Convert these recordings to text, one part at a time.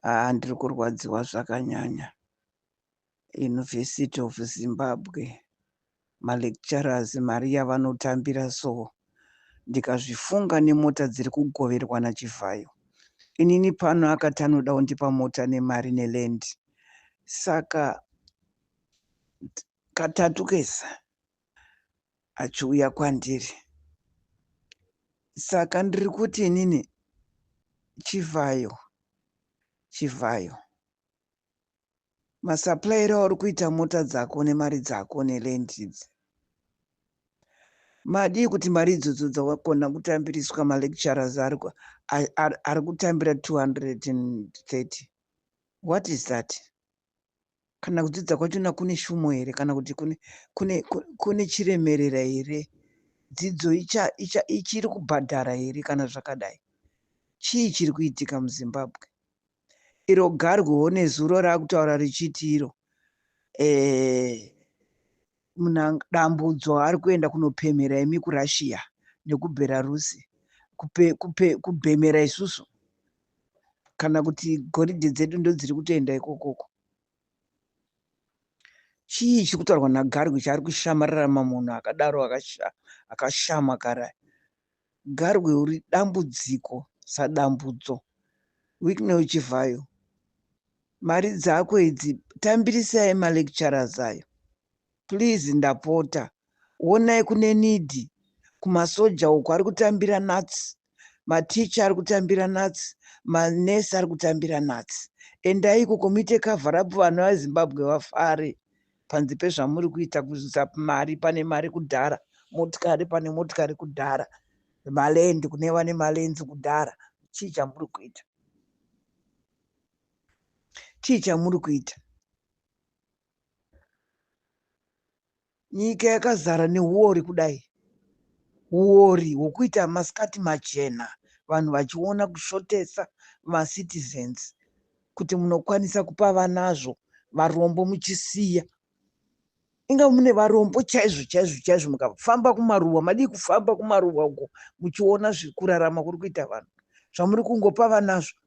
Ndiri kurwadziwa zvakanyanya. University of Zimbabwe, malecturers mari yavanotambira so, ndikazvifunga nemota dziri kugoverwa naChivhayo. Inini pano akati anoda kundipa mota nemari neland, saka katatu keza achiuya kwandiri. Saka ndiri kuti inini Chivhayo masapulaira uri kuita mota dzako nemari dzako neland idzi, madii kuti mari idzodzo dzawakona kutambiriswa malecturers ari kutambira 230. What is that? Kana kudzidza kwachona kune shumo here kana kuti kune chiremerera here? Dzidzo ichiri kubhadhara here kana zvakadai? Chii chiri kuitika muZimbabwe? Iro garwewo nezuro raakutaura richiti iro dambudzo ari kuenda kunopemera imi kuRussia nekuBelarusi kubhemera isusu, kana kuti goridhe dzedu ndo dziri kutoenda ikokoko. Chii chiri kutaurwa naGarwe chaari kushamarira mamunhu akadaro akashama kara? Garwe uri dambudziko sadambudzo. Wicknell Chivhayo, mari dzako idzi tambirisai malecturers ayo please, ndapota. Onai kune nidhi kumasoja uko ari kutambira nuts, maticha ari kutambira nuts, manesi ari kutambira nuts. Endai ikoko muite cover up, vana veZimbabwe vafare panze pezvamuri kuita, kuzisa mari pane mari kudhara, motikari pane motikari kudhara, malendi kune vane malenzi kudhara. Chii chamuri kuita? Chii chamuri kuita? Nyika yakazara neuori kudai, uori hwokuita masikati machena, vanhu vachiona kushotesa macitizens kuti munokwanisa kupa vanazvo varombo muchisiya. Inga mune varombo chaizvo mukafamba kumaruwa, madii kufamba kumaruwa uko muchiona kurarama kuri kuita vanhu. Zvamuri kungopa vanazvo,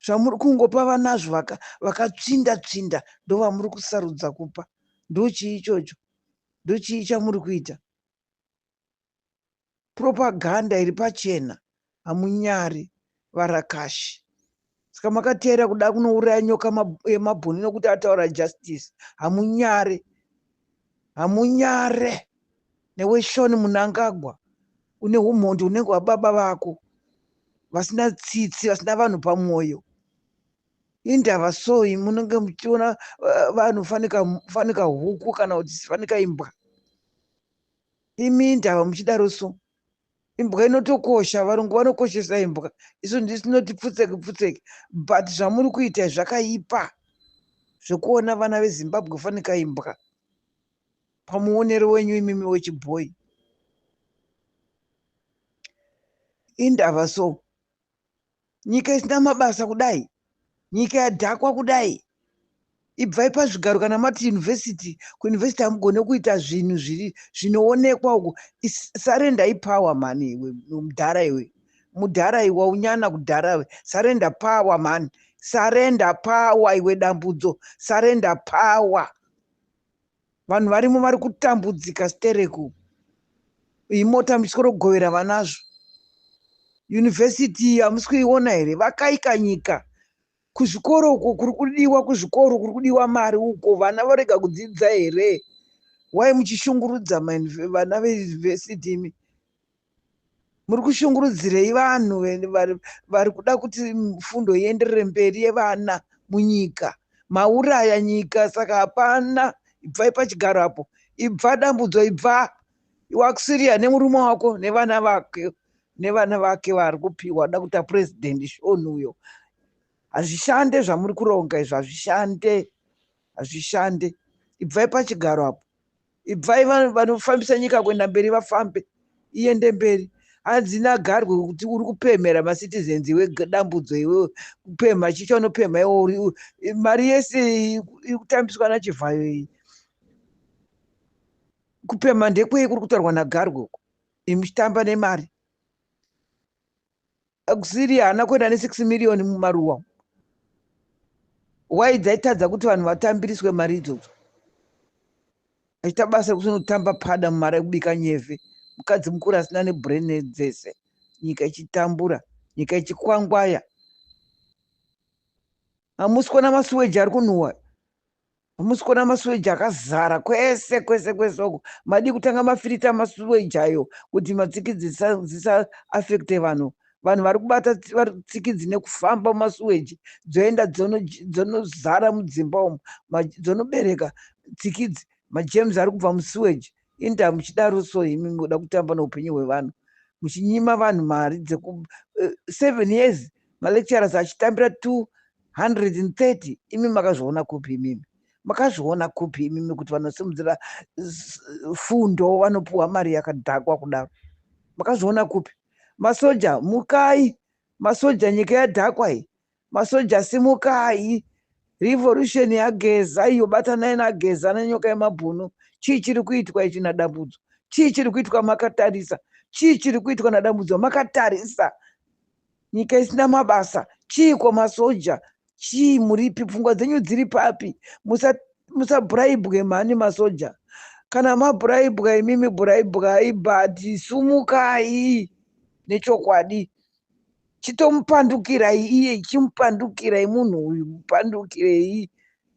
zvamuri kungopa vanazvo vakatsvinda ndo vamuri kusarudza kupa. Ndochii ichocho? Ndochii chamuri kuita? Propaganda iri pachena, hamunyari varakashi. Saka makateera kuda kunouraya nyoka yemabhuni nokuti ataura justice. Hamunyare newe Shoni Munangagwa, une umhondi unenge wababa vako, vasina tsitsi, vasina vanhu pamwoyo. Indava soi munenge muchiona vanhu fanika huku kana kuti fanika imbwa. Imi indava muchidaro so? Imbwa inotokosha, varungu vanokoshesa imbwa, isu ndisinoti pfutseke, but zvamuri kuita zvakaipa, zvekuona vana veZimbabwe fanika imbwa pamuonero wenyu imimi wechibhoyi. Indava so? Nyika isina mabasa kudai, nyika yadhakwa kudai. Ibvai pazvigaro kana mati university, kuuniversity hamugone kuita zvinhu zvinoonekwa uko. Sarendai power mani iwe mudhara iwe. Mudhara iwe waunyana kudhara iwe. Sarenda power mani. Sarenda power iwe dambudzo. Sarenda power. Vanhu varimo vari kutambudzika stereko. Imota muchikoro govera vanazvo. University hamusi kuiona here? Vakaika nyika. Kuzvikoro uko kuri kudiwa, kuzvikoro kuri kudiwa mari uko, vana varega kudzidza here? Wai muchishungurudza vana veuniversity imi? Muri kushungurudzirei vanhu vari kuda kuti fundo ienderere mberi yevana munyika? Mauraya nyika, saka hapana. Ibvai pachigaro apo, ibva dambudzo, ibva. Wakusiriya nemurume wako nevana vake vari kupiwa, wada kuita president Shoni uyo. Hazvishande zvamuri kuronga izvo, hazvishande. Ibvai pachigaro apo, ibvai vanofambisa nyika kuenda mberi vafambe, iende mberi. Hadzina Garwe kuti uri kupemera macitizens iwe dambudzo iwe, kupemha chicho unopemha iwe. Mari yese iri kutambiswa naChivhayo iyi. Kupemha ndekwei kuri kutaurwa naGarwe uko? Imuchitamba nemari. Akusiri haana kuenda ne6 million mumaruwa. wai dzaitadza kuti vanhu vatambiriswe mari idzodzo. Achiita basa rekuti unotamba pada mumari ekubika nyevhe, mukadzi mukuru asina nebhureni dzese, nyika ichitambura, nyika ichikwangwaya. Hamusi kuona masuweji ari kunhuhwa, hamusi kuona masuweji akazara kwese kwese kwese uku. Madi kutanga mafirita masuweji ayo kuti matsikidzi dzisa-afekte vanhu. Vanhu vari kubata tsikidzi nekufamba mumasuweji, dzoenda dzonozara mudzimba umu, dzonobereka tsikidzi. Majems ari kubva musuweji. Inda muchidaro so imi muda kutamba noupenyu hwevanhu, muchinyima vanhu mari 7 years malecturers achitambira 230. Imi makazviona kupi imimi? Makazviona kupi imimi kuti vanosimudzira fundo vanopuwa mari yakadhakwa kudaro? Makazviona kupi? Masoja mukai, masoja nyika yadhakwa iyi, masoja simukai. Revolution yageza iyo, batanai nageza nenyoka yemabhunu. Chii chiri kuitwa ichi nadambudzo? Chii chiri kuitwa makatarisa? Chii chiri kuitwa nadambudzo makatarisa? Nyika isina mabasa. Chiiko masoja? Chii muripi? Pfungwa dzenyu dziri papi? Musabhuraibwe mhani masoja. Kana mabhuraibwa imimi bhuraibwai, bhati sumukai nechokwadi. Chitomupandukirai iye, chimupandukirai munhu uyu, mupandukirei.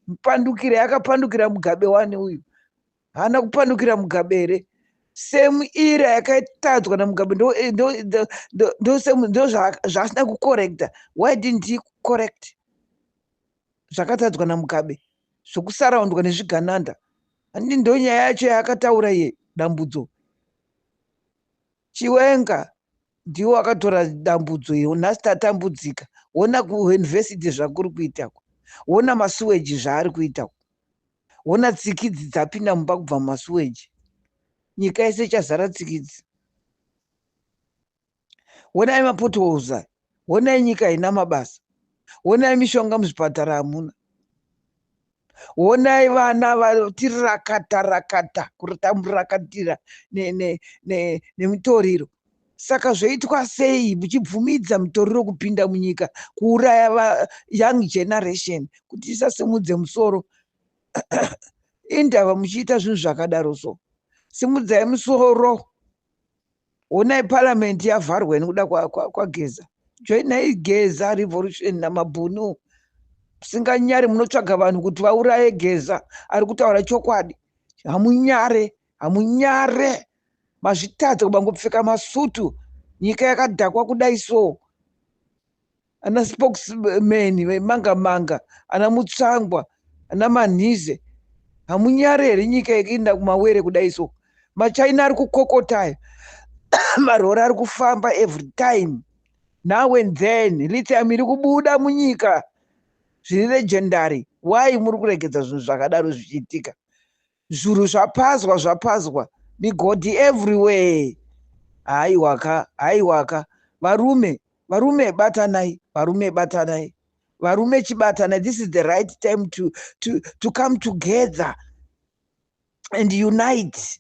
Mupandukirei, akapandukira Mugabe wani uyu. Haana kupandukira Mugabe here? Semu ira yakatadzwa naMugabe ndo zvaasina kukorekta. Why didn't he correct zvakatadzwa naMugabe, zvokusaraundwa nezvigananda? Handii ndo nyaya yacho yaakataura iye dambudzo. Chiwenga ndiwo akatora dambudzo iyo, nhasi tatambudzika. Wona kuyunivhesiti zvakuri kuitako, wona masuweji zvaari kuitako, wona tsikidzi dzapinda mumba kubva mumasuweji. Nyika yese ichazara tsikidzi. Wonai mapotholes, wonai nyika ina mabasa, wonai mishonga muzvipatara hamuna, wonai vana vati rakata rakata murakatira nemitoriro. Saka zvoitwa sei muchibvumidza mitoriro kupinda munyika, kuuraya young generation kuti isasimudze musoro? Indava muchiita zvinhu zvakadaro so. Simudzai musoro. Onai paramende yavharwa nekuda kwageza. Joinai Geza Revolution namabhunu. Musinganyare munotsvaga vanhu kuti vauraye Geza ari kutaura chokwadi. Hamunyare, hamunyare. Mazvitadza kubangopfeka masutu, nyika yakadhakwa kudai so. Ana spokesman vemanga manga, ana Mutsvangwa, ana Manhize. Hamunyare here nyika ikiinda kumawere kudai so. Machina ari kukokotayo. Marori ari kufamba every time. Now and then, lithium iri kubuda munyika. Zviri legendary. Why muri kuregedza zvinhu zvakadaro zvichiitika? Zvuru zvapazwa. Migodi everywhere. Haiwaka. Varume batanai. Varume chibatanai. This is the right time to come together and unite.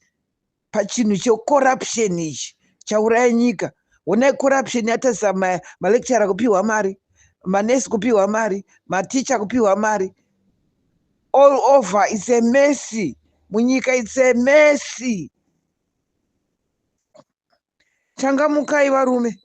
Pachinhu checorruption ichi chauraya nyika. Wonai corruption yatasa malecturer kupiwa mari, manesi kupiwa mari, maticha kupiwa mari. All over, it's a messy. Munyika, it's a messy. Changamukai varume.